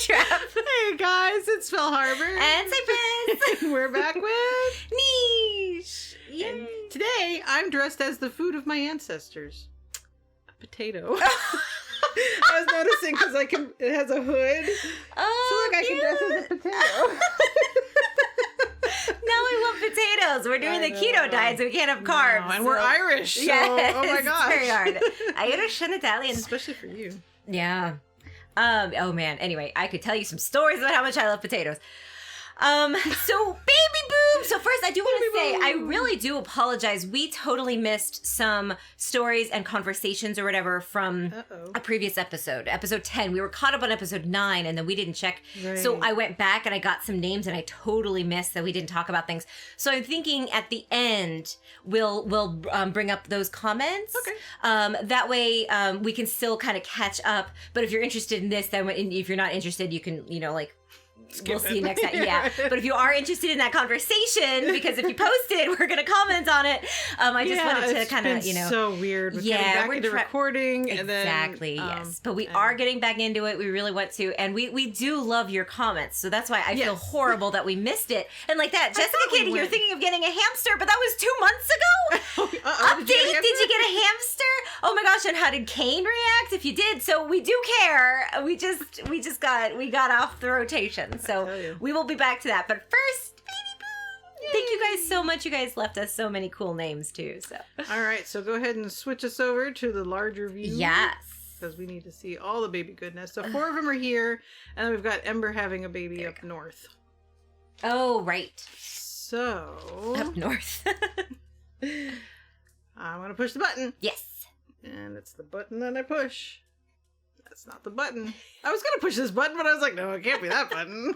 Trap. Hey guys, it's Phil Harbor. And Cypress. And we're back with Niche. Yay. And today, I'm dressed as the food of my ancestors. A potato. I was noticing because it has a hood. Oh, so look, I can dress as a potato. Now we want potatoes. We're doing the keto diet, so we can't have carbs. No, and we're Irish, so yes, oh my gosh. It's very hard. Irish and Italian. Especially for you. Yeah. Oh man. Anyway, I could tell you some stories about how much I love potatoes. So baby boom. So first, I do want to say, I really do apologize. We totally missed some stories and conversations or whatever from a previous episode, episode 10. We were caught up on episode 9, and then we didn't check. Right. So I went back and I got some names, and I totally missed that we didn't talk about things. So I'm thinking at the end we'll bring up those comments. Okay. That way we can still kind of catch up. But if you're interested in this, then if you're not interested, you can we'll see you next time. Yeah. But if you are interested in that conversation, because if you post it, we're going to comment on it. I just wanted to kind of, so weird with getting back into recording. Exactly, and then, yes. But we are getting back into it. We really want to. And we do love your comments. So that's why I feel horrible that we missed it. And like that, Jessica Kid, you're thinking of getting a hamster, but that was 2 months ago. Update, did you get a hamster? Oh my gosh, and how did Kane react if you did? So we do care. We got off the rotation. So we will be back to that. But first, baby boom. Thank you guys so much. You guys left us so many cool names too. So all right, so go ahead and switch us over to the larger view. Yes. Because we need to see all the baby goodness. So 4 of them are here, and then we've got Ember having a baby up north. Oh, right. So up north. I'm going to push the button. Yes. And it's the button that I push. That's not the button. I was going to push this button, but I was like, no, it can't be that button.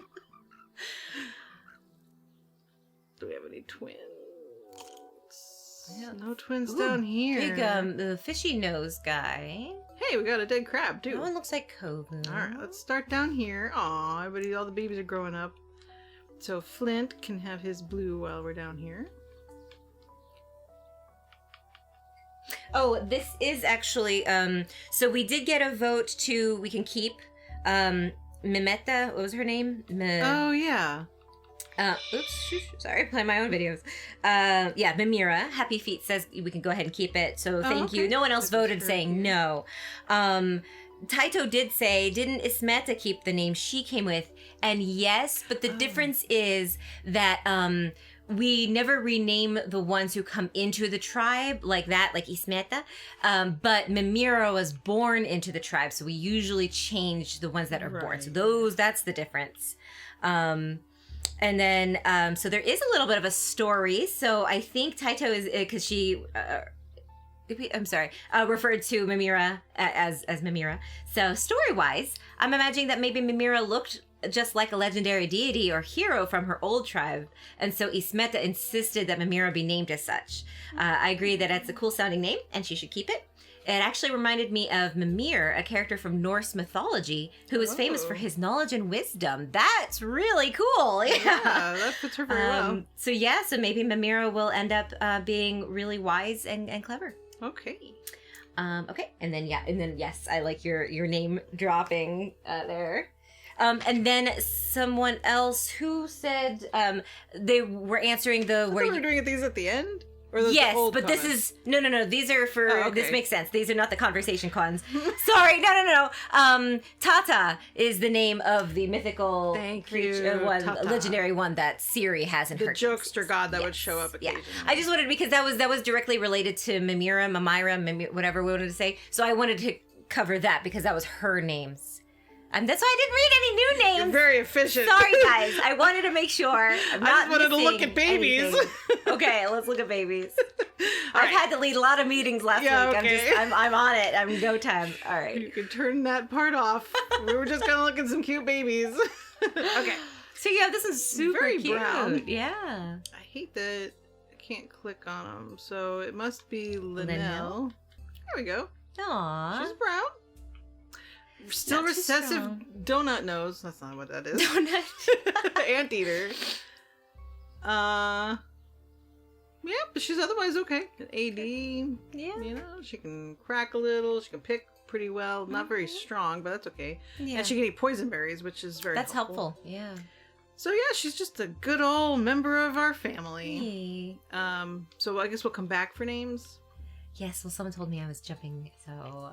Do we have any twins? Yeah, no twins down here. Big, the fishy nose guy. Hey, we got a dead crab, too. That one looks like Kovu. All right, let's start down here. Aw, all the babies are growing up. So Flint can have his blue while we're down here. Oh, this is actually, so we did get a vote we can keep, Mimeta, what was her name? Oh, yeah. Oops, sorry, playing my own videos. Yeah, Mimira, Happy Feet says we can go ahead and keep it, so thank you. No one else voted saying no. Taito did say, didn't Ismeta keep the name she came with? And yes, but the difference is that, we never rename the ones who come into the tribe like that, like Ismeta. But Mimira was born into the tribe, so we usually change the ones that are born. So that's the difference. And then, so there is a little bit of a story. So I think Taito is, because she, referred to Mimira as Mimira. So story-wise, I'm imagining that maybe Mimira looked just like a legendary deity or hero from her old tribe, and so Ismeta insisted that Mimira be named as such. I agree that it's a cool sounding name and she should keep it. It actually reminded me of Mimir, a character from Norse mythology who is famous for his knowledge and wisdom. That's really cool. Yeah, that fits her very well. So maybe Mimira will end up being really wise and clever. Okay. Okay, and then yes, I like your name dropping there. And then someone else who said they were answering the where we're doing these at the end? Or yes, the old but comments? This is no. These are for this makes sense. These are not the conversation cons. Sorry, no. Tata is the name of the mythical legendary one that Siri has in her. The jokester god that would show up occasionally. Yeah, I just wanted because that was directly related to Mimira, whatever we wanted to say. So I wanted to cover that because that was her names. That's why I didn't read any new names. You're very efficient. Sorry, guys. I wanted to make sure. I just wanted to look at babies. Okay, let's look at babies. I've had to lead a lot of meetings last week. Okay. I'm on it. I'm no time. All right. You can turn that part off. We were just gonna look at some cute babies. Okay. So yeah, this is super very cute. Brown. Yeah. I hate that I can't click on them. So it must be Linnell. There we go. Aww. She's brown. Still recessive donut nose. That's not what that is. Donut. Anteater. Yeah, but she's otherwise okay. AD. Yeah. She can crack a little. She can pick pretty well. Not very strong, but that's okay. Yeah. And she can eat poison berries, which is very That's helpful. Yeah. So yeah, she's just a good old member of our family. Hey. So I guess we'll come back for names. Yes, well, someone told me I was jumping, so...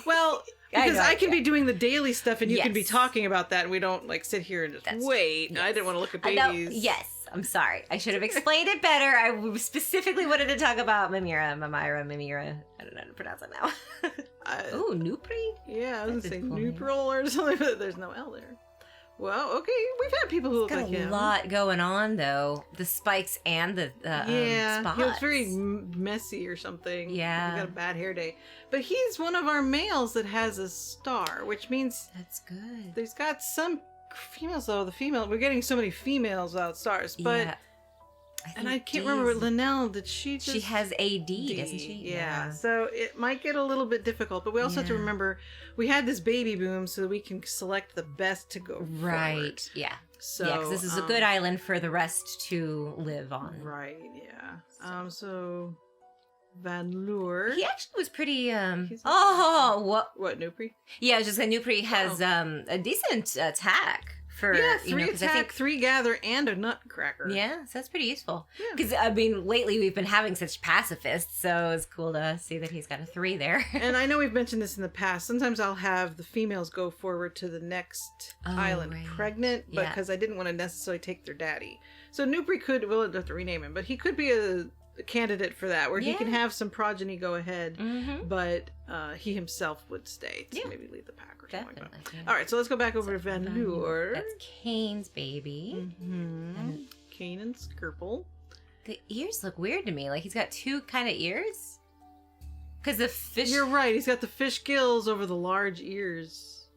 Well, because I can be doing the daily stuff and you can be Yes. talking about that and we don't, like, sit here and just wait. Yes. I didn't want to look at I know, babies. yes, I'm sorry. I should have explained it better. I specifically wanted to talk about Mimira. I don't know how to pronounce it now. Oh, Newbree? Yeah, I was going to That's a say cool name. Newbree or something, but there's no L there. Well, okay, we've had people who look Got like him. a lot going on, though. The spikes and the spots. He looks very messy or something. Yeah. He got a bad hair day. But he's one of our males that has a star, which means That's good. there's got some females, though. We're getting so many females without stars. But Yeah. and I can't D remember, is- Linnell, did she just... She has AD, doesn't she? Yeah. So it might get a little bit difficult, but we also have to Yeah. remember we had this baby boom so that we can select the best to go Right. forward. Yeah. So, Yeah, because this is a good island for the rest to live on. Right, yeah. So Van Lure. He actually was pretty, He's- what? What, Newbree? Yeah, I was just saying Newbree has, a decent attack for, Yeah, 3 'cause attack, I think, 3 gather, and a nutcracker. yeah, so that's pretty useful. Yeah. Because, I mean, lately we've been having such pacifists, so it's cool to see that he's got a 3 there. And I know we've mentioned this in the past. Sometimes I'll have the females go forward to the next island right. pregnant, but Yeah. because I didn't want to necessarily take their daddy. So Newbree could, we'll have to rename him, but he could be a candidate for that, where he can Yeah. have some progeny go ahead, Mm-hmm. but he himself would stay to Yeah. maybe lead the pack or something Definitely. like that. yeah. All right, so let's go back over to Van Lure. That's Kane's baby. Mm-hmm. Kane and Skirple. The ears look weird to me. Like he's got 2 kind of ears. Because the fish. You're right. He's got the fish gills over the large ears.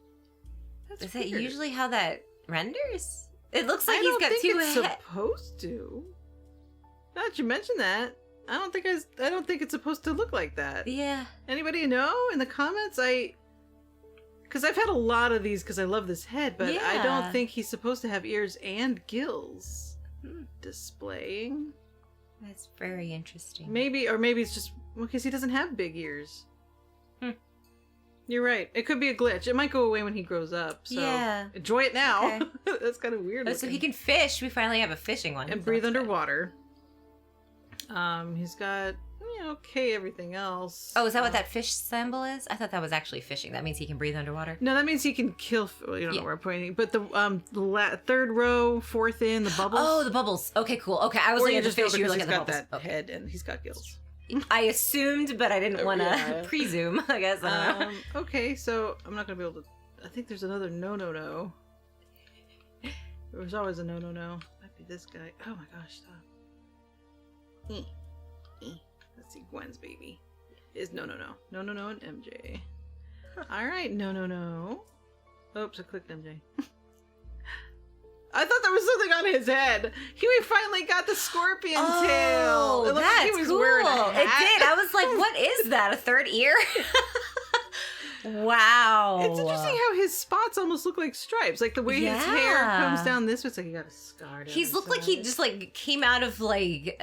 That's Is that weird. usually how that renders? It looks like I he's don't got think 2 it's heads. supposed to. Now that you mention that, I don't think it's supposed to look like that. Yeah. Anybody know in the comments? Because I've had a lot of these because I love this head, but I Yeah. don't think he's supposed to have ears and gills Hmm. displaying. That's very interesting. Maybe it's just because he doesn't have big ears. Hmm. You're right. It could be a glitch. It might go away when he grows up. So Yeah. enjoy it now. Okay. That's kind of weird. Oh, so he looking. can fish. We finally have a fishing one. And so breathe that's good. underwater. He's got okay everything else. Oh, is that what that fish symbol is? I thought that was actually fishing. That means he can breathe underwater. No, that means he can kill. Well, you don't Yeah. know where I'm pointing, but the third row, fourth in the bubbles. Oh, the bubbles. Okay, cool. Okay, I was Or looking you at the just know fish. You were because looking he's at the got bubbles. that head and he's got gills. I assumed, but I didn't want to Yeah. presume. I guess. I don't know. Okay, so I'm not gonna be able to. I think there's another no. There's always a no. Might be this guy. Oh my gosh, stop. Let's see, Gwen's baby is no, and MJ. All right, no. Oops, I clicked MJ. I thought there was something on his head. We finally got the scorpion tail. It looked that's like he was cool. wearing a hat. It did. I was like, what is that? A third ear? Wow. It's interesting how his spots almost look like stripes, like the way his hair Yeah. comes down this way. It's like he got a scar. down He's his looked like he side. just like came out of like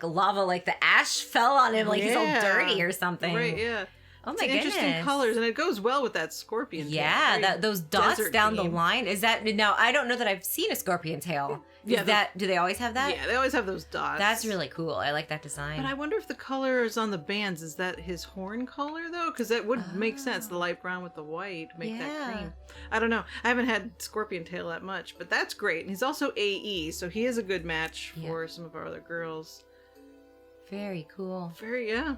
lava, like the ash fell on him, like he's all Yeah. dirty or something. Right, yeah. Oh It's my goodness. interesting colors, and it goes well with that scorpion tail. Yeah, Very those dots desert down the theme. line. Is that now? I don't know that I've seen a scorpion tail. Yeah, Do they always have that? Yeah, they always have those dots. That's really cool. I like that design. But I wonder if the colors on the bands, is that his horn color, though? Because that would make sense, the light brown with the white, make that Yeah. cream. I don't know. I haven't had scorpion tail that much, but that's great. And he's also AE, so he is a good match for some of our other girls. Very cool. Yeah.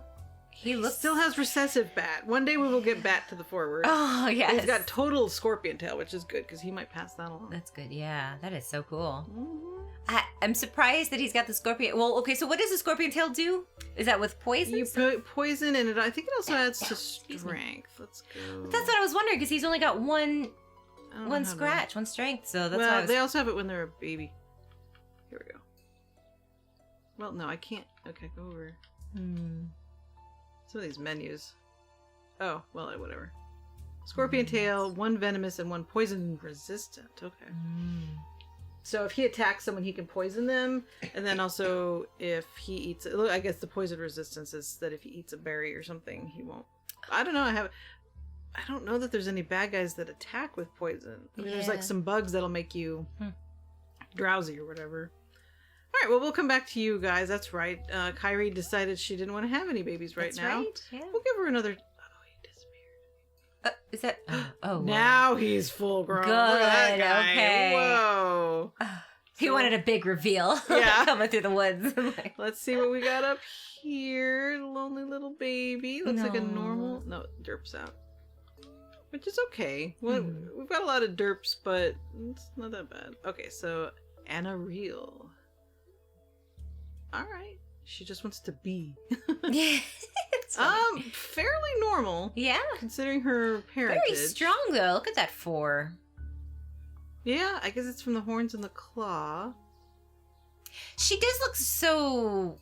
He looks Still has recessive bat. One day we will get bat to the forward. Oh yes. He's got total scorpion tail, which is good because he might pass that along. That's good. Yeah, that is so cool. Mhm. I'm surprised that he's got the scorpion. Well, okay, so what does the scorpion tail do? Is that with poison? You put poison in it. I think it also adds to Excuse me. strength. Let's go. That's what I was wondering because he's only got one I don't know how to- scratch, one strength. So that's why I Well, was... they also have it when they're a baby. Here we go. Well, no, I can't. Okay, go over. Some of these menus. Oh, well, whatever. Scorpion tail, one venomous and one poison resistant. Okay. So if he attacks someone, he can poison them. And then also if he eats... I guess the poison resistance is that if he eats a berry or something, he won't... I don't know. I don't know that there's any bad guys that attack with poison. I mean, there's like Yeah. some bugs that'll make you drowsy or whatever. All right, well, we'll come back to you guys. That's right. Kyrie decided she didn't want to have any babies right That's now. right. Yeah. We'll give her another. Oh, he disappeared. Is that? Oh. Now he's full grown. Good. Look at that guy. Okay. Whoa. He wanted a big reveal. Yeah. Coming through the woods. Let's see what we got up here. Lonely little baby. Looks like a No. normal. No, derp's out. Which is okay. Well, we've got a lot of derps, but it's not that bad. Okay, so Anna Real. Alright. She just wants to be. Yeah. Fairly normal. Yeah. Considering her parentage. Very strong though. Look at that 4. Yeah, I guess it's from the horns and the claw. She does look so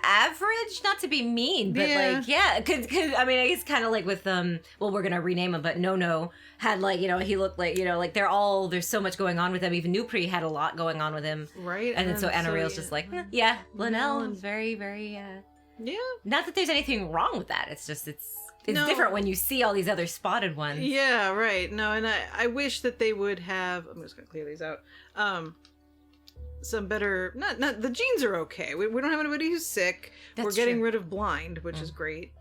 average, not to be mean, but Yeah. like, yeah, cause I mean, it's kind of like with well, we're gonna rename him, but No had like, you know, he looked like, you know, like there's so much going on with him. Even Newbree had a lot going on with him, Right? and then so Anna Real's just like, yeah, Linnell and- is very, very. Yeah. Not that there's anything wrong with that. It's just it's No. different when you see all these other spotted ones. Yeah, right. No, and I wish that they would have. I'm just gonna clear these out. Some better. Not the genes are okay. We don't have anybody who's sick. That's We're getting true. rid of blind, which is great.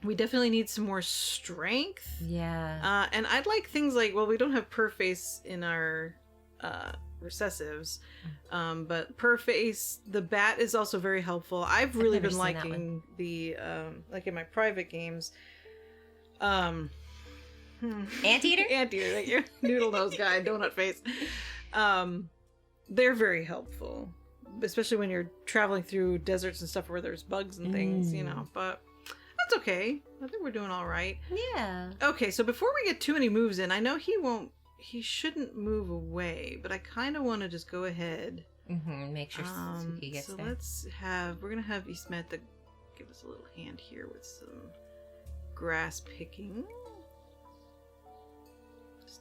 We definitely need some more strength. Yeah. And I'd like things like, well, we don't have Perface in our recessives, but Perface, the bat is also very helpful. I've really never been seen that liking the like in my private games. Anteater? Anteater, thank you. Noodle nose guy, donut face. They're very helpful, especially when you're traveling through deserts and stuff where there's bugs and things, you know. But that's okay. I think we're doing all right. Yeah. Okay, so before we get too many moves in, I know he shouldn't move away, but I kind of want to just go ahead. Make sure Suki gets So there. we're gonna have Ismeta give us a little hand here with some grass picking.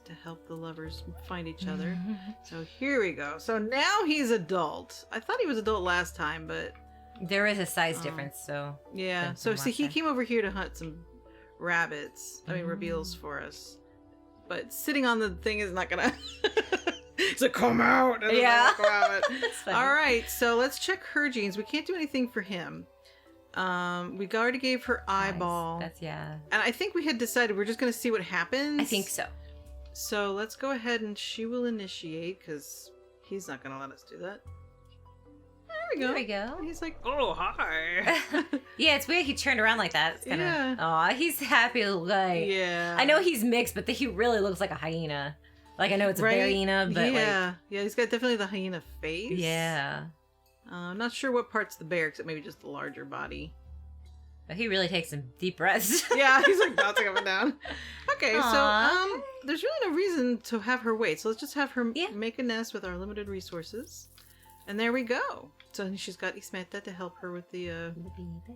To help the lovers find each other. So here we go. So now he's adult. I thought he was adult last time, but There is a size difference, so yeah. Than So from see, last he time. came over here to hunt some rabbits. I mean, reveals for us. But sitting on the thing is not gonna. It's like, come out. And then Yeah. they'll come out. That's funny. All right. So let's check her genes. We can't do anything for him. We already gave her eyeball, That's yeah. and I think we had decided we're just gonna see what happens. I think so. So let's go ahead and she will initiate because he's not going to let us do that. There we go. There we go. He's like, oh, hi. Yeah, it's weird he turned around like that. It's kind of, Yeah. aw, he's happy. Like, Yeah. I know he's mixed, but he really looks like a hyena. Like, I know it's a hyena, but yeah. Yeah, he's got definitely the hyena face. yeah. I'm not sure what part's the bear, except maybe just the larger body. But he really takes some deep breaths. Yeah, he's like bouncing up and down. Okay, Aw. so there's really no reason to have her wait. So let's just have her Yeah. make a nest with our limited resources. And there we go. So she's got Ismeta to help her with the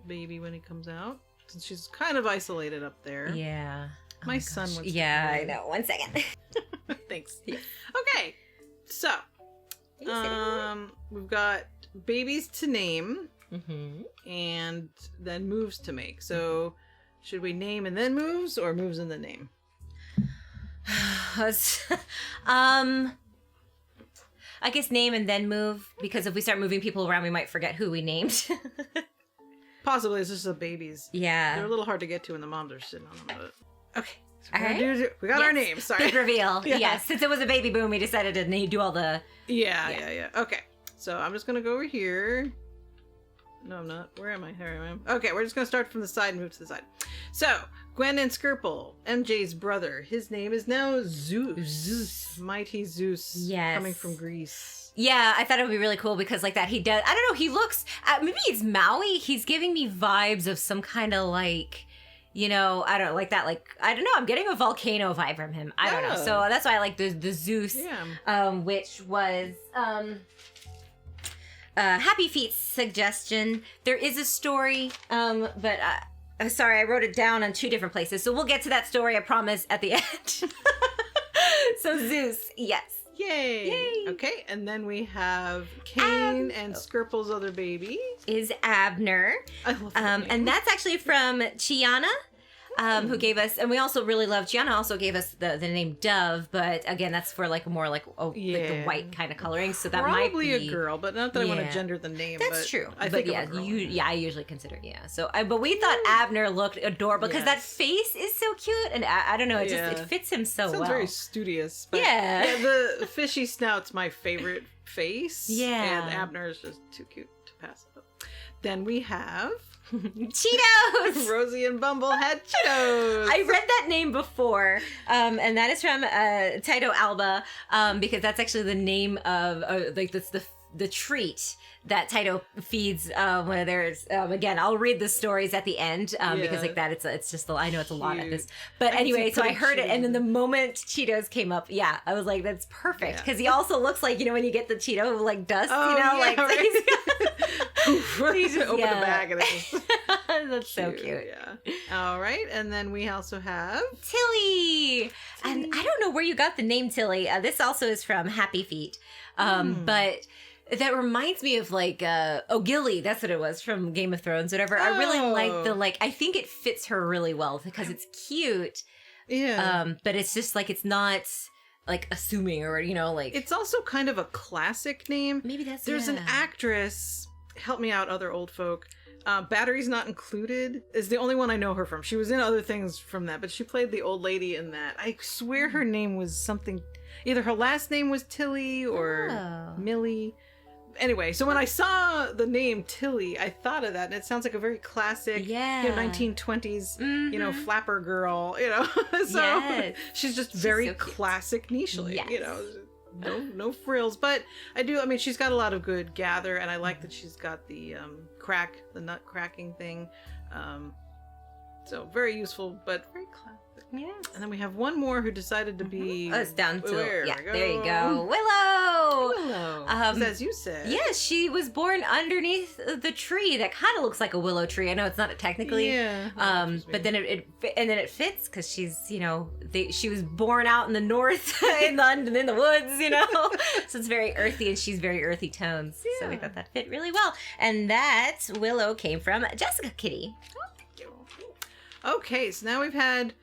baby when he comes out. Since she's kind of isolated up there. Yeah. My son wants to Yeah, come I in. know. 1 second. Thanks. Yeah. Okay, so we've got babies to name and then moves to make. So should we name and then moves, or moves and then name? I guess name and then move, because if we start moving people around, we might forget who we named. Possibly, it's just the babies. They're Yeah. a little hard to get to when the moms are sitting on them. But okay, so All right. we got our Yes. names. Sorry. Big reveal. Yeah. Yes. Since it was a baby boom, we decided to do all the. Yeah. Okay, so I'm just gonna go over here. No, I'm not. Where am I? Here I am. Okay, we're just gonna start from the side and move to the side. So, Gwen and Skirple, MJ's brother. His name is now Zeus. Zeus. Mighty Zeus. Yes. Coming from Greece. Yeah, I thought it would be really cool because like that he does. I don't know. He looks. Maybe he's Maui. He's giving me vibes of some kind of like. You know, I don't like that. Like, I don't know. I'm getting a volcano vibe from him. I don't know. Yeah. So that's why I like the Zeus. Yeah. Which was Happy Feet's suggestion. There is a story, but sorry, I wrote it down on 2 different places. So we'll get to that story, I promise, at the end. So Zeus, yes. Yay. Yay. Okay, and then we have Cain and Skirple's other baby. Is Abner. I love that name. And that's actually from Chiana. who gave us, and we also really love, Gianna also gave us the name Dove, but again, that's for like more like the white kind of coloring, so that might be a girl, but not that I want to gender the name. That's true. I think I usually consider So, but we thought Abner looked adorable because that face is so cute, and I don't know, it fits him so well. Sounds very studious. But the fishy snout's my favorite face. Yeah, and Abner is just too cute to pass up. Then we have Cheetos! Rosie and Bumble had Cheetos! I read that name before, and that is from Taito Alba, because that's actually the name of, that's the treat that Taito feeds when there's, again, I'll read the stories at the end, because like that, it's just, I know it's a lot of this. But anyway, so I heard it, and then the moment Cheetos came up, I was like, that's perfect, because he also looks like, when you get the Cheeto, like, dust, right. He's just open the bag and it's just that's so cute. All right, and then we also have Tilly. And I don't know where you got the name Tilly. This also is from Happy Feet, but that reminds me of like O'Gilly. That's what it was from Game of Thrones, whatever. I really like I think it fits her really well because it's cute. Yeah. But it's just like it's not like assuming or like it's also kind of a classic name. Maybe there's an actress. Help me out, other old folk. Battery's Not Included is the only one I know her from. She was in other things from that, but she played the old lady in that. I swear her name was something. Either her last name was Tilly or Millie. Anyway, so when I saw the name Tilly, I thought of that, and it sounds like a very classic, 1920s, flapper girl, So she's just very so classic nichely, no frills. But she's got a lot of good gather, and I like that she's got the nut cracking thing. So very useful, but very classic. Yeah. And then we have one more who decided to be... Oh, it's down to... there you go. Willow! As you said. Yeah, she was born underneath the tree that kind of looks like a willow tree. I know it's not technically. Yeah. But then it fits because she's, she was born out in the north, in the woods, So it's very earthy, and she's very earthy tones. Yeah. So we thought that fit really well. And that Willow came from Jessica Kitty. Oh, thank you. Okay, so now we've had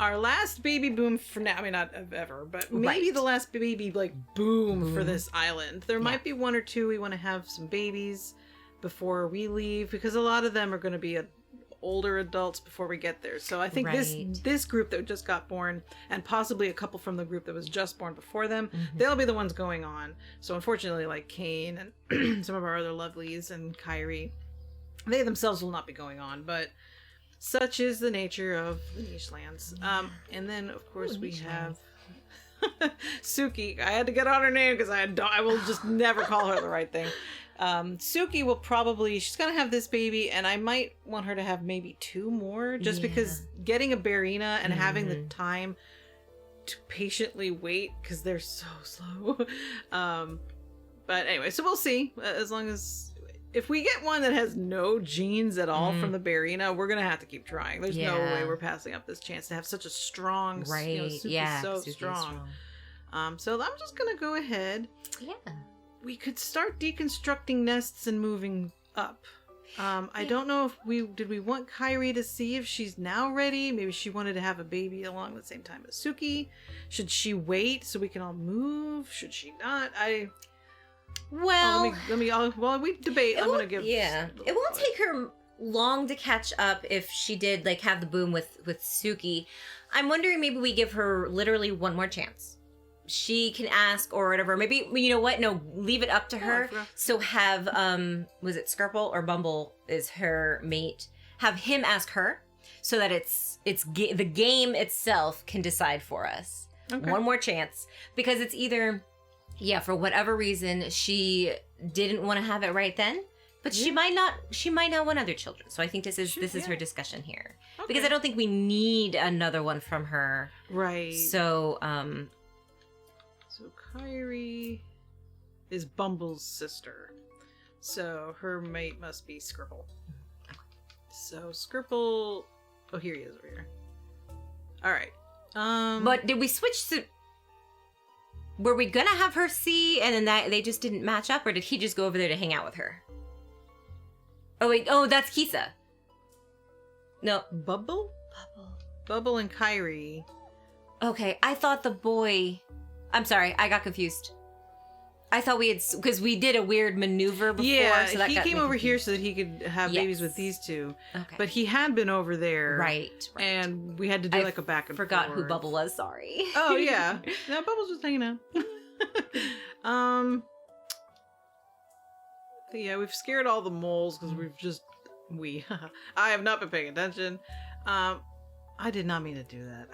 our last baby boom for now. I mean, not ever, but maybe the last baby boom for this island. There might be one or two we want to have some babies before we leave, because a lot of them are going to be older adults before we get there. So I think this group that just got born, and possibly a couple from the group that was just born before them, they'll be the ones going on. So unfortunately, like Kane and some of our other lovelies and Kyrie, they themselves will not be going on, but such is the nature of the niche lands. And then, of course, we have Suki. I had to get on her name because I will just never call her the right thing. Suki will probably, she's going to have this baby, and I might want her to have maybe two more, just because getting a Barina and having the time to patiently wait, because they're so slow. But anyway, so we'll see. As long as... If we get one that has no genes at all from the Barina, we're going to have to keep trying. There's no way we're passing up this chance to have such a strong... Suki's so strong. So I'm just going to go ahead. Yeah. We could start deconstructing nests and moving up. I don't know if did we want Kyrie to see if she's now ready? Maybe she wanted to have a baby along the same time as Suki. Should she wait so we can all move? Should she not? Well, while we debate, I'm gonna give. Yeah, it won't take her long to catch up if she did have the boom with Suki. I'm wondering maybe we give her literally one more chance. She can ask or whatever. Maybe you know what? No, leave it up to her. So have was it Skirple or Bumble is her mate? Have him ask her so that the game itself can decide for us. Okay. One more chance, because it's either. Yeah, for whatever reason, she didn't want to have it right then, but she might not want other children. So I think this is her discussion here. Okay. Because I don't think we need another one from her. Right. So, So Kyrie is Bumble's sister. So her mate must be Skirple. Okay. So Skirple... Oh, here he is over here. All right. But did we switch to... Were we gonna have her see, and then that they just didn't match up, or did he just go over there to hang out with her? Oh wait, that's Kisa. No, Bumble. Bubble and Kyrie. Okay, I thought the boy... I'm sorry, I got confused. I thought we had... Because we did a weird maneuver before. Yeah, so that he got came me over here confused. so that he could have babies with these two. Okay. But he had been over there. Right. And we had to do I like a back and forgot forth. who Bubble was, sorry. Oh, yeah. No, Bubble's just hanging out. Yeah, we've scared all the moles because we've just... I have not been paying attention. I did not mean to do that.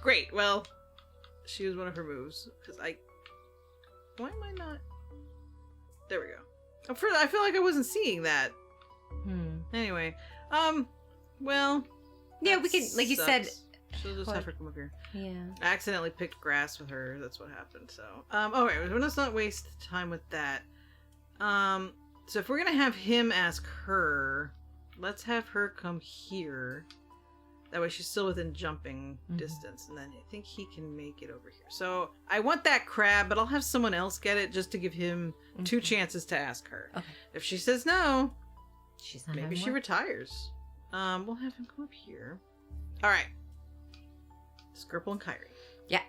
Great, well... She was one of her moves. Because why am I not... There we go. I feel like I wasn't seeing that. Anyway. Well... Yeah, we could, like you said... She'll just have her come up here. Yeah. I accidentally picked grass with her. That's what happened. So, alright. Let's not waste time with that. So if we're gonna have him ask her, let's have her come here. That way she's still within jumping distance. And then I think he can make it over here. So I want that crab, but I'll have someone else get it just to give him 2 chances to ask her. Okay. If she says no, she's not maybe she retires. We'll have him come up here. Alright. Skirple and Kyrie. Yeah.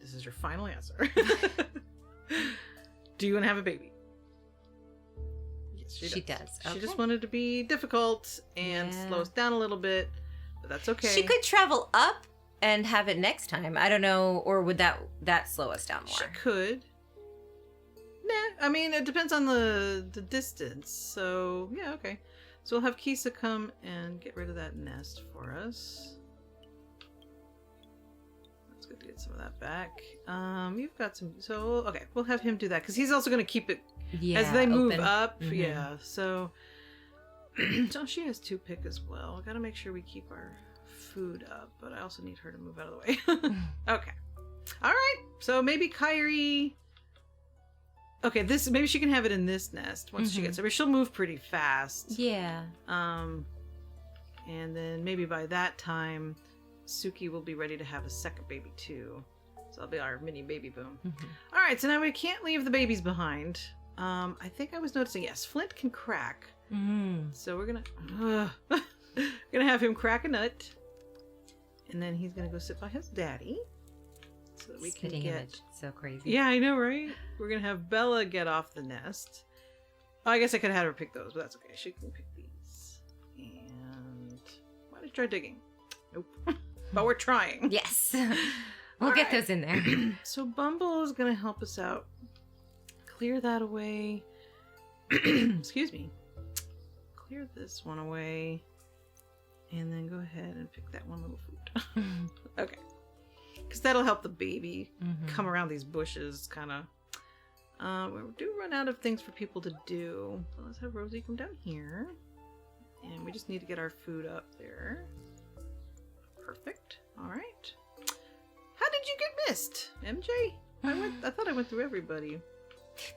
This is your final answer. Do you want to have a baby? Yes, she does. Okay. She just wanted to be difficult and slow us down a little bit, but that's okay. She could travel up and have it next time. I don't know, or would that slow us down more? She could. Nah, I mean, it depends on the distance. So, yeah, okay. So we'll have Kisa come and get rid of that nest for us. Good to get some of that back. You've got some... So, okay, we'll have him do that, because he's also going to keep it as they move up. Yeah, so... So she has 2 pick as well. I got to make sure we keep our food up, but I also need her to move out of the way. Okay. Alright, so maybe Kyrie... Okay, maybe she can have it in this nest once she gets over. She'll move pretty fast. Yeah. And then maybe by that time... Suki will be ready to have a second baby too. So that'll be our mini baby boom. Alright, so now we can't leave the babies behind. I think I was noticing, yes, Flint can crack. So we're gonna have him crack a nut. And then he's gonna go sit by his daddy. So that we can get... Image. So crazy. Yeah, I know, right? We're gonna have Bella get off the nest. Oh, I guess I could have had her pick those, but that's okay. She can pick these. And... why don't you try digging? Nope. But we're trying. Yes. We'll get those in there. So Bumble is going to help us out. Clear that away. Excuse me. Clear this one away. And then go ahead and pick that one little food. Okay. Because that'll help the baby come around these bushes, kind of. We do run out of things for people to do. So let's have Rosie come down here. And we just need to get our food up there. Perfect. All right. How did you get missed, MJ? I thought I went through everybody.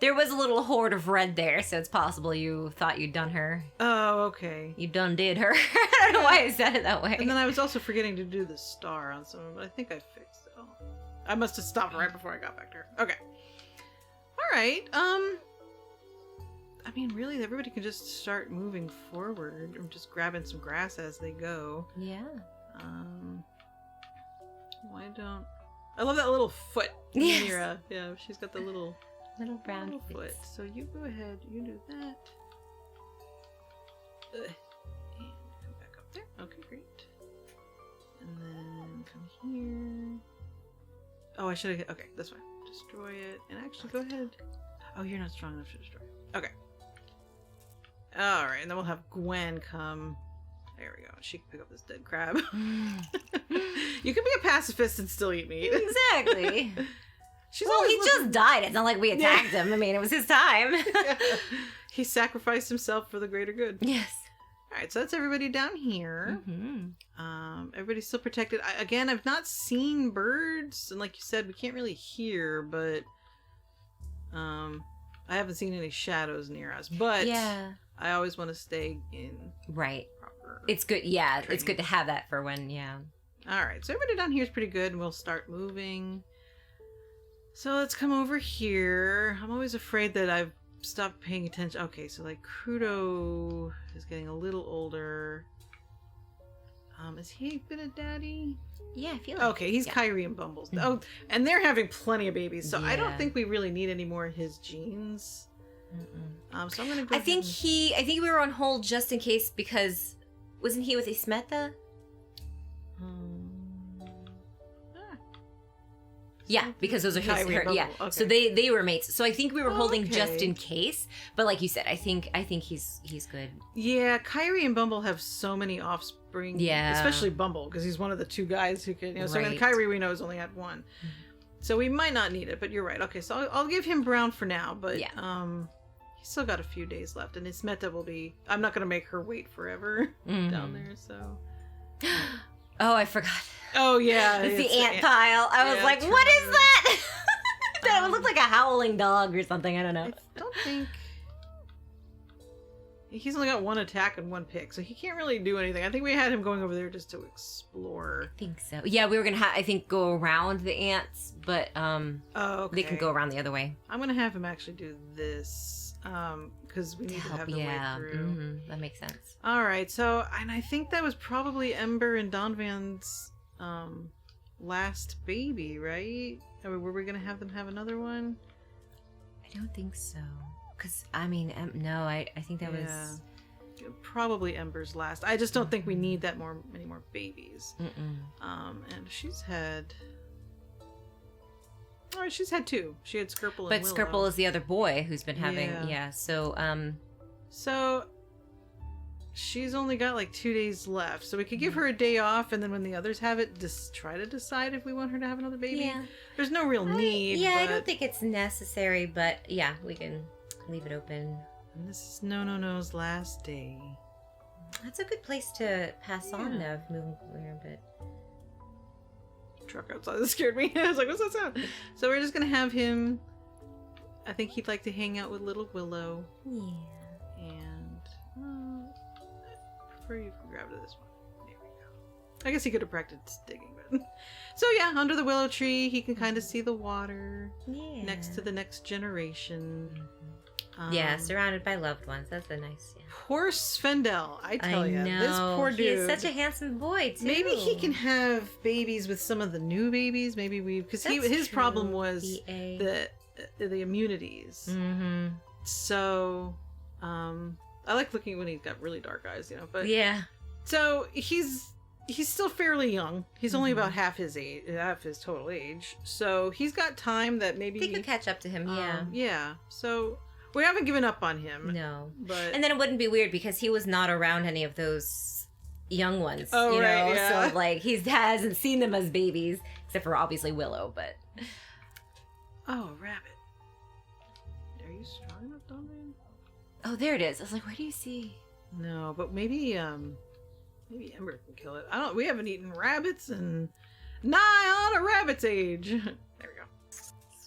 There was a little horde of red there, so it's possible you thought you'd done her. Oh, okay. You done did her. I don't know why I said it that way. And then I was also forgetting to do the star on someone, but I think I fixed it. Oh, I must have stopped right before I got back to her. Okay. All right. I mean, really, everybody can just start moving forward and just grabbing some grass as they go. Yeah. Why don't... I love that little foot. Yes. Mira. Yeah, she's got the little brown foot. So you go ahead, you do that. And come back up there. Okay, great. And then come here. Oh, I should have... Okay, this way. Destroy it. And actually, go ahead. Oh, you're not strong enough to destroy it. Okay. Alright, and then we'll have Gwen come... There we go. She can pick up this dead crab. You can be a pacifist and still eat meat. Exactly. He just died. It's not like we attacked him. I mean, it was his time. Yeah. He sacrificed himself for the greater good. Yes. All right, so that's everybody down here. Everybody's still protected. Again, I've not seen birds, and like you said, we can't really hear, but I haven't seen any shadows near us. But yeah, I always want to stay in proper. It's good. Yeah, training. It's good to have that for when. Yeah. All right, so everybody down here is pretty good, and we'll start moving. So let's come over here. I'm always afraid that I've stopped paying attention. Okay, so like Crudo is getting a little older. Has he been a daddy? Yeah, I feel like. Okay, he's Kyrie and Bumbles. Oh, and they're having plenty of babies, so I don't think we really need any more of his genes. So I'm gonna go. I think we were on hold just in case because wasn't he with Ismeta? Yeah, because those are his. Yeah, okay. So they were mates. So I think we were holding just in case. But like you said, I think he's good. Yeah, Kyrie and Bumble have so many offspring. Yeah, especially Bumble because he's one of the two guys who can. So Kyrie we know has only had one. So we might not need it. But you're right. Okay, so I'll give him Brown for now. But he's still got a few days left, and Ismeta will be. I'm not gonna make her wait forever down there. So. Oh, I forgot. Oh, yeah. It's the ant pile. I was like, what is that? That would look like a howling dog or something. I don't know. I don't think... He's only got one attack and one pick, so he can't really do anything. I think we had him going over there just to explore. I think so. Yeah, we were going to, I think, go around the ants, but they can go around the other way. I'm going to have him actually do this, because we need to have the way through. That makes sense. All right, so, and I think that was probably Ember and Donvan's last baby, right? Or were we gonna have them have another one? I don't think so. Because I mean, no, I think that was probably Ember's last. I just don't think we need many more babies. And she's had. Oh, she's had two. She had Skirple and But Willow. Skirple is the other boy who's been having. So she's only got like 2 days left, so we could give her a day off, and then when the others have it, just try to decide if we want her to have another baby. Yeah. There's no real need. I don't think it's necessary, but yeah, we can leave it open. And this is No-No-No's last day. That's a good place to pass on, though, moving clear a bit. Truck outside that scared me. I was like, what's that sound? So we're just gonna have him. I think he'd like to hang out with little Willow. Yeah. And you can grab to this one. There we go. I guess he could have practiced digging, but so yeah, under the willow tree, he can kind of see the water. Yeah. Next to the next generation. Surrounded by loved ones. That's a nice. Yeah. Poor Svendel, I tell you, this poor dude. He's such a handsome boy too. Maybe he can have babies with some of the new babies. Maybe because his problem was the immunities. So. I like looking when he's got really dark eyes, but so he's still fairly young. He's only about half his total age. So he's got time that maybe they could catch up to him. Yeah. So we haven't given up on him. No. But and then it wouldn't be weird because he was not around any of those young ones. Oh, right, yeah. So like he hasn't seen them as babies, except for obviously Willow, but oh, a rabbit. Are you strong enough, Donovan? Oh, there it is. I was like, where do you see? No, but maybe Ember can kill it. We haven't eaten rabbits in nigh on a rabbit's age. There we go.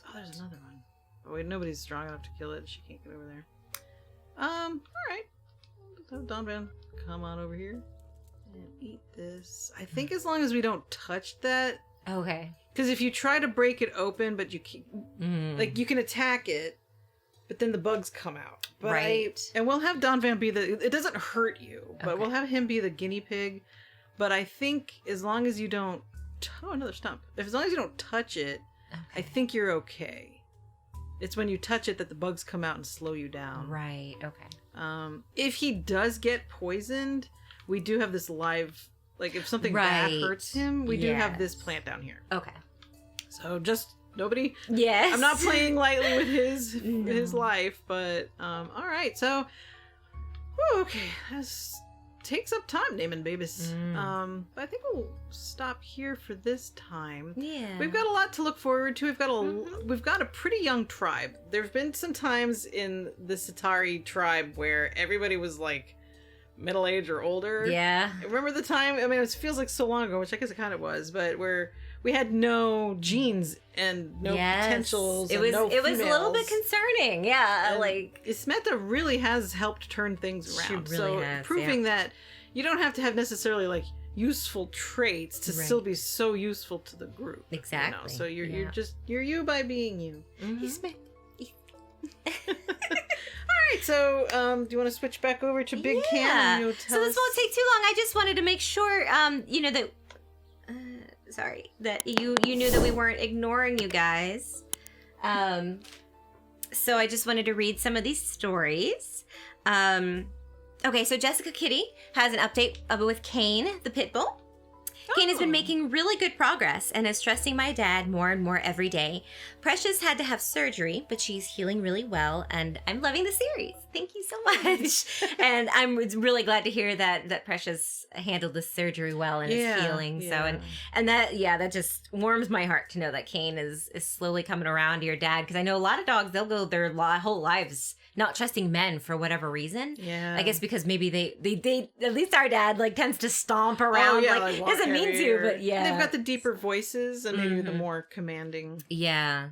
Oh, there's another one. Oh wait, nobody's strong enough to kill it. She can't get over there. All right. Let's have Donovan come on over here and eat this. I think as long as we don't touch that. Okay. Because if you try to break it open, but you can, like you can attack it. But then the bugs come out. But right. And we'll have Donvan be it doesn't hurt you, but we'll have him be the guinea pig. But I think as long as you don't, another stump. As long as you don't touch it, I think you're okay. It's when you touch it that the bugs come out and slow you down. Right, okay. If he does get poisoned, we do have this live, like if something bad hurts him, we do have this plant down here. Okay. So just... Nobody? Yes. I'm not playing lightly with his life, but all right. So, okay, this takes up time naming babies. But I think we'll stop here for this time. Yeah. We've got a lot to look forward to. We've got a pretty young tribe. There've been some times in the Satari tribe where everybody was like middle age or older. Yeah. Remember the time? I mean, it feels like so long ago, which I guess it kind of was, but where we had no genes and no potentials. It was no it was a little bit concerning. Yeah, and like Ismeta really has helped turn things around. She really has, proving that you don't have to have necessarily like useful traits to still be so useful to the group. Exactly. So you're you by being you. right, so do you want to switch back over to Big Cam? And you'll tell so this us... won't take too long. I just wanted to make sure, that... sorry, that you knew that we weren't ignoring you guys. So I just wanted to read some of these stories. Okay, so Jessica Kitty has an update with Kane, the pit bull. Kane has been making really good progress and is trusting my dad more and more every day. Precious had to have surgery, but she's healing really well, and I'm loving the series. Thank you so much. And I'm really glad to hear that Precious handled the surgery well and is healing. Yeah. So and that just warms my heart to know that Kane is slowly coming around to your dad, because I know a lot of dogs, they'll go their whole lives not trusting men for whatever reason. Yeah. I guess because maybe they at least our dad tends to stomp around. Like doesn't mean to, but yeah. They've got the deeper voices and maybe the more commanding. Yeah.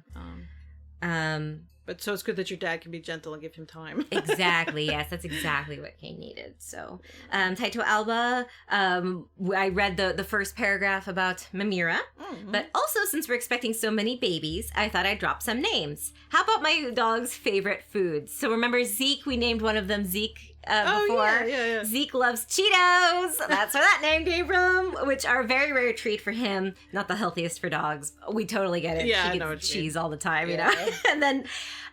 But so it's good that your dad can be gentle and give him time. Exactly. Yes, that's exactly what Kane needed. So, Taito Alba, I read the first paragraph about Mamira, but also since we're expecting so many babies, I thought I'd drop some names. How about my dog's favorite foods? So remember Zeke? We named one of them Zeke. Before. Yeah. Zeke loves Cheetos. That's where that name came from, which are a very rare treat for him. Not the healthiest for dogs. We totally get it. Yeah, she gets cheese all the time, you know? And then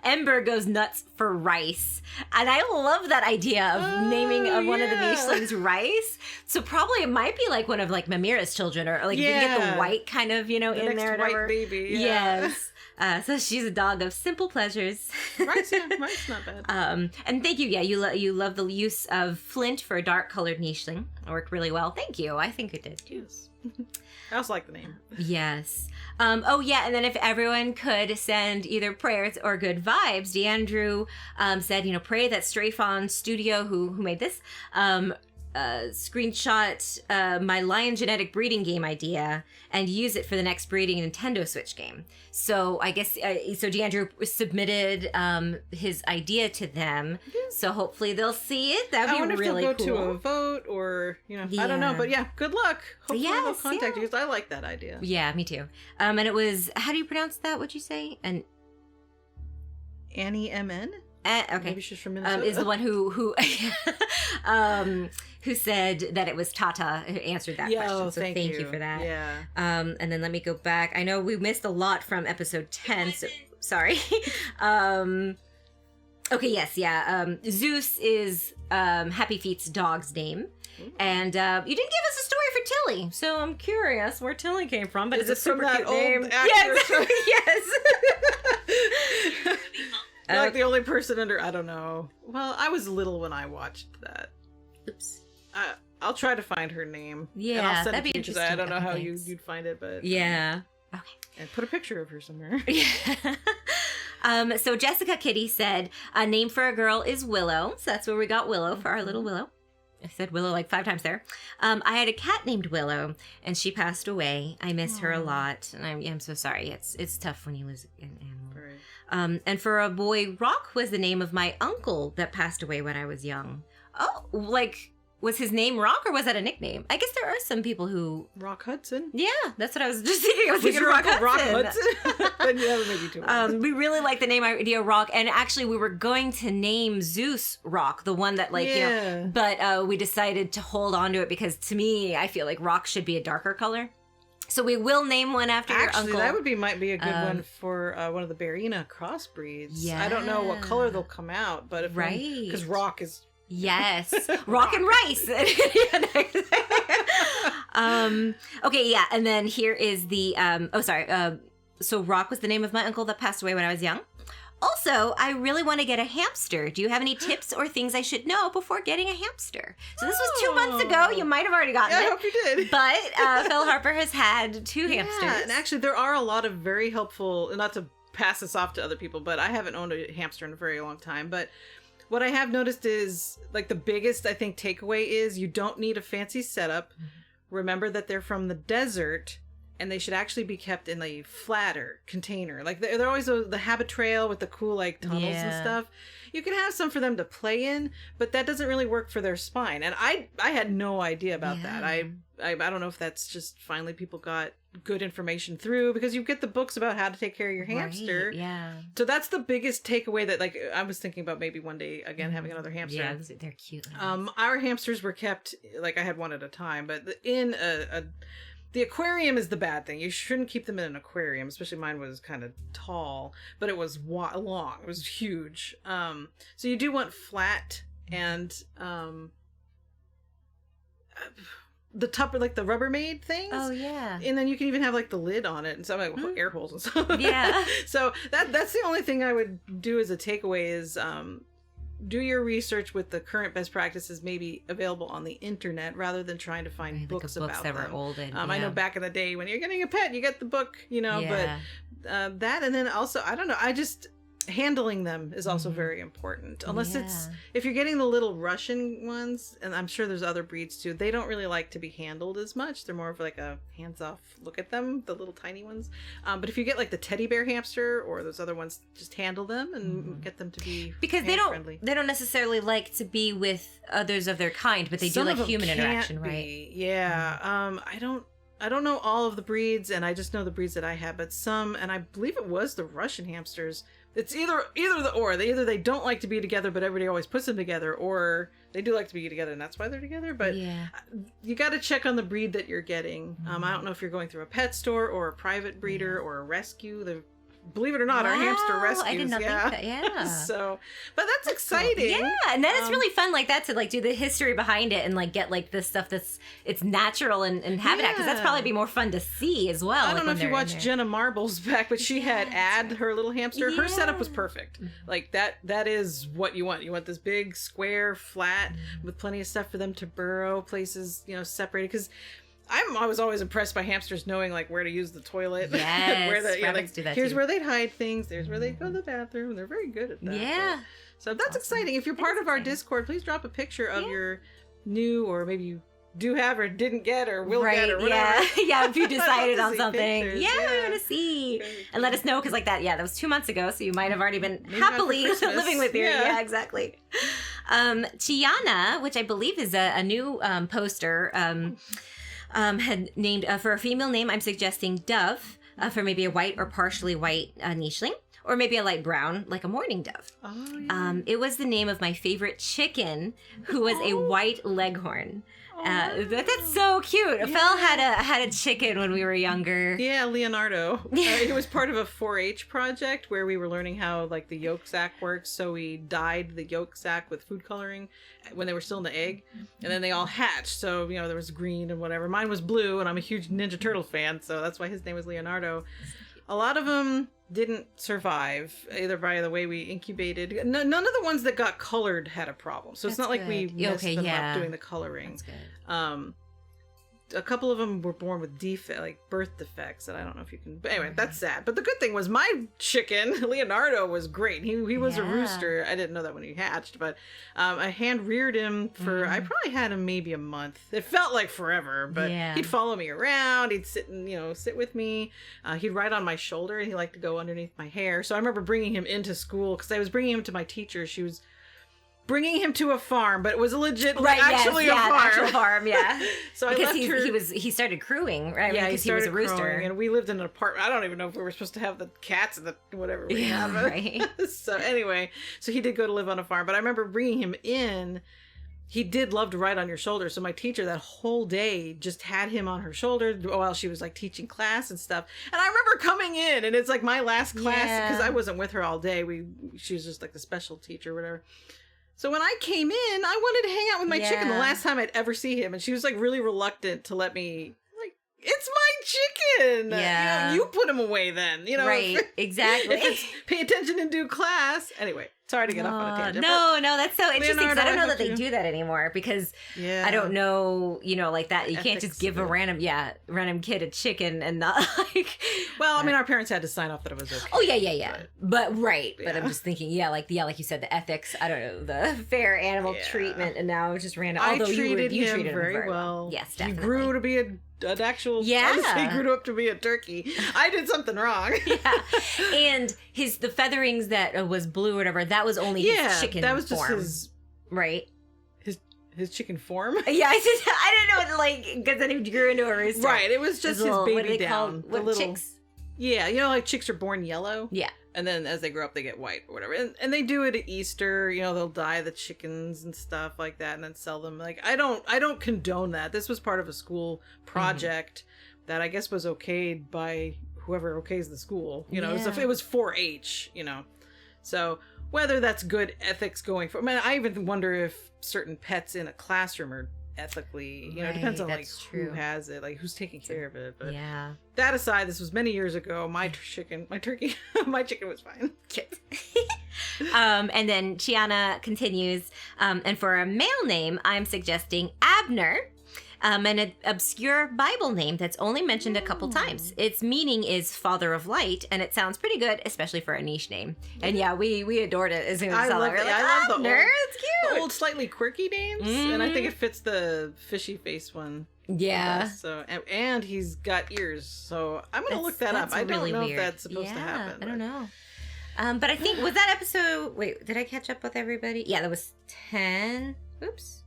Ember goes nuts for rice. And I love that idea of naming one of the Nishlings Rice. So probably it might be like one of Mamira's children, or you can get the white kind of, in next there. White baby. Yeah. Yes. So she's a dog of simple pleasures. Rice not bad. And thank you. Yeah, you love the use of flint for a dark-colored nicheling. It worked really well. Thank you. I think it did. Yes. I also like the name. Yes. And then if everyone could send either prayers or good vibes, DeAndrew said, pray that Strayfawn Studio, who made this, screenshot my lion genetic breeding game idea and use it for the next breeding Nintendo Switch game. So I guess so DeAndrew submitted his idea to them, so hopefully they'll see it. That would be really cool. I wonder if they'll go to a vote, or I don't know, but good luck. Hopefully they'll contact you, because I like that idea. Yeah, me too. And it was, how do you pronounce that? What'd you say? And Annie MN. Okay. Maybe she's from Minnesota. Is the one who who said that it was Tata who answered that question. So thank you for that. Yeah. And then let me go back. I know we missed a lot from episode 10. So sorry. Okay. Yes. Yeah. Zeus is Happy Feet's dog's name. Ooh. And you didn't give us a story for Tilly, so I'm curious where Tilly came from. But is it's it a super from that cute old name. Actor? Yes. You're like the only person under, I don't know. Well, I was little when I watched that. Oops. I'll try to find her name. Yeah, and I'll send that'd it be to you, interesting. I don't know how you'd find it, but yeah. Okay. And put a picture of her somewhere. Yeah. So Jessica Kitty said a name for a girl is Willow. So that's where we got Willow for our little Willow. I said Willow 5 times there. I had a cat named Willow, and she passed away. I miss her a lot, and I'm so sorry. It's tough when you lose an animal. Right. And for a boy, Rock was the name of my uncle that passed away when I was young. Oh, was his name Rock, or was that a nickname? I guess there are some people who... Rock Hudson? Yeah, that's what I was just thinking. I was thinking your Rock uncle Hudson. Rock Hudson? Then yeah, maybe too. We really like the name idea Rock, and actually we were going to name Zeus Rock, the one that but we decided to hold on to it because to me, I feel like Rock should be a darker color. So we will name one after your uncle. Actually, that might be a good one for one of the Barina crossbreeds. Yeah. I don't know what color they'll come out, but if because Rock is... Yes. Rock and rice. Okay, yeah. And then here is the, so Rock was the name of my uncle that passed away when I was young. Also, I really want to get a hamster. Do you have any tips or things I should know before getting a hamster? So this was 2 months ago. You might have already gotten it. I hope you did. But Phil Harper has had 2 hamsters. And actually there are a lot of very helpful, not to pass this off to other people, but I haven't owned a hamster in a very long time, but what I have noticed is, the biggest, I think, takeaway is you don't need a fancy setup. Mm-hmm. Remember that they're from the desert, and they should actually be kept in a flatter container. They're always the habit trail with the cool, tunnels and stuff. You can have some for them to play in, but that doesn't really work for their spine. And I had no idea about that. I don't know if that's just finally people got good information through, because you get the books about how to take care of your hamster. Right, yeah. So that's the biggest takeaway that, like, I was thinking about maybe one day again having another hamster. Yeah, they're cute. Our hamsters were kept, like, I had one at a time, but in the aquarium is the bad thing. You shouldn't keep them in an aquarium, especially mine was kind of tall, but it was long. It was huge. So you do want flat and the tupper, like the Rubbermaid things. Oh yeah. And then you can even have like the lid on it and stuff, like air holes and stuff. Yeah. So that's the only thing I would do as a takeaway is do your research with the current best practices maybe available on the internet rather than trying to find books about that them. were old. And, I know back in the day when you're getting a pet, you get the book, but that, and then also, I don't know, handling them is also very important. Unless if you're getting the little Russian ones, and I'm sure there's other breeds too, they don't really like to be handled as much. They're more of like a hands-off look at them, the little tiny ones. But if you get like the teddy bear hamster or those other ones, just handle them and get them to be because they don't necessarily like to be with others of their kind, but they do like human interaction, right? Yeah. I don't know all of the breeds, and I just know the breeds that I have, but some, and I believe it was the Russian hamsters. It's either they don't like to be together, but everybody always puts them together, or they do like to be together, and that's why they're together. But you got to check on the breed that you're getting. I don't know if you're going through a pet store or a private breeder or a rescue. Believe it or not, our hamster rescues. I did not think that. Yeah. So, but that's exciting. Cool. Yeah, and then it's really fun like that to like do the history behind it and like get like this stuff it's natural and habitat, because that's probably be more fun to see as well. I don't know if you watched Jenna Marbles back, but she had her little hamster. Her setup was perfect. Like that is what you want. You want this big square flat with plenty of stuff for them to burrow, places separated, because I was always impressed by hamsters knowing like where to use the toilet. Yes, where do that here's too. where they'd hide things. There's where they'd go to the bathroom. They're very good at that. Yeah. So that's exciting. If you're part of our Discord, please drop a picture of your new, or maybe you do have or didn't get or will get or whatever. Yeah, if you decided on something. Pictures. I want to see. And let us know, because like that was 2 months ago, so you might have already been happily living with your exactly. Tiana, which I believe is a new poster, had named for a female name, I'm suggesting Dove, for maybe a white or partially white nicheling, or maybe a light brown, like a mourning dove. Oh, yeah. It was the name of my favorite chicken, who was a white leghorn. That's so cute. Phil had a chicken when we were younger. Yeah, Leonardo. He was part of a 4-H project where we were learning how like the yolk sac works. So we dyed the yolk sac with food coloring when they were still in the egg, and then they all hatched. So there was green and whatever. Mine was blue, and I'm a huge Ninja Turtle fan, so that's why his name was Leonardo. A lot of them didn't survive, either by the way we incubated. None of the ones that got colored had a problem. So it's not like we messed them up doing the coloring. That's good. A couple of them were born with birth defects, and I don't know if you can. But anyway, that's sad. But the good thing was my chicken, Leonardo, was great. He was a rooster. I didn't know that when he hatched, but I hand reared him for. I probably had him maybe a month. It felt like forever, but he'd follow me around. He'd sit with me. He'd ride on my shoulder, and he liked to go underneath my hair. So I remember bringing him into school because I was bringing him to my teacher. She was bringing him to a farm, but it was a legit, actual farm. Yeah. So because he started crewing, right? Yeah, because he was a rooster, crowing, and we lived in an apartment. I don't even know if we were supposed to have the cats and the whatever we have. Right. So anyway, so he did go to live on a farm, but I remember bringing him in. He did love to ride on your shoulder, so my teacher that whole day just had him on her shoulder while she was like teaching class and stuff. And I remember coming in, and it's like my last class because I wasn't with her all day. She was just like the special teacher or whatever. So when I came in, I wanted to hang out with my chicken the last time I'd ever see him. And she was like really reluctant to let me, like, it's my chicken. Yeah. You put him away then. Right, exactly. If it's pay attention and do class. Anyway, sorry to get off on a tangent. No, that's so interesting, because I don't know that they do that anymore, because I don't know, like that. You can't just give a random kid a chicken and not like. Well, I mean, our parents had to sign off that it was okay. Oh yeah. But I'm just thinking, like you said, the ethics. I don't know, the fair animal treatment, and now it's just random. Although you treated him very well. Yes, definitely. He grew to be an actual. He grew up to be a turkey. I did something wrong. And the featherings that was blue or whatever, that was only his chicken that was just form. his right. His his chicken form. Yeah, I didn't know what, like, because then he grew into a rooster. Right, it was just his baby what do they down. call, what, chicks? Yeah, you know, like chicks are born yellow. Yeah. And then as they grow up, they get white or whatever. And they do it at Easter. You know, they'll dye the chickens and stuff like that, and then sell them. Like, I don't condone that. This was part of a school project that I guess was okayed by whoever okays the school. You know, it was 4-H. You know, so whether that's good ethics going forward. I mean, I even wonder if certain pets in a classroom are ethically, you know, it depends on like who has it, like who's taking care of it. But that aside, this was many years ago. My chicken was fine. And then Chiana continues, and for a male name, I'm suggesting Abner. An obscure Bible name that's only mentioned a couple times. Its meaning is Father of Light, and it sounds pretty good, especially for a niche name. And yeah, we adored it as soon as we saw it. I love it's cute. The old, slightly quirky names, and I think it fits the fishy face one. Yeah. So and he's got ears, so I'm gonna look that up. I don't know if that's supposed to happen. I don't know. But I think was that episode. Wait, did I catch up with everybody? Yeah, that was 10. Oops.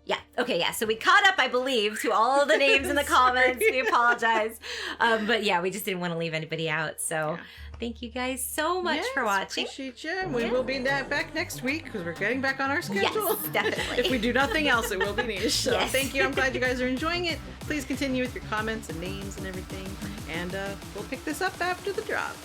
Yeah. Okay. Yeah. So we caught up, I believe, to all the names in the comments. We apologize. But yeah, we just didn't want to leave anybody out. So thank you guys so much for watching. Appreciate you. We will be back next week because we're getting back on our schedule. Yes, definitely. If we do nothing else, it will be niche. So thank you. I'm glad you guys are enjoying it. Please continue with your comments and names and everything. And we'll pick this up after the drop.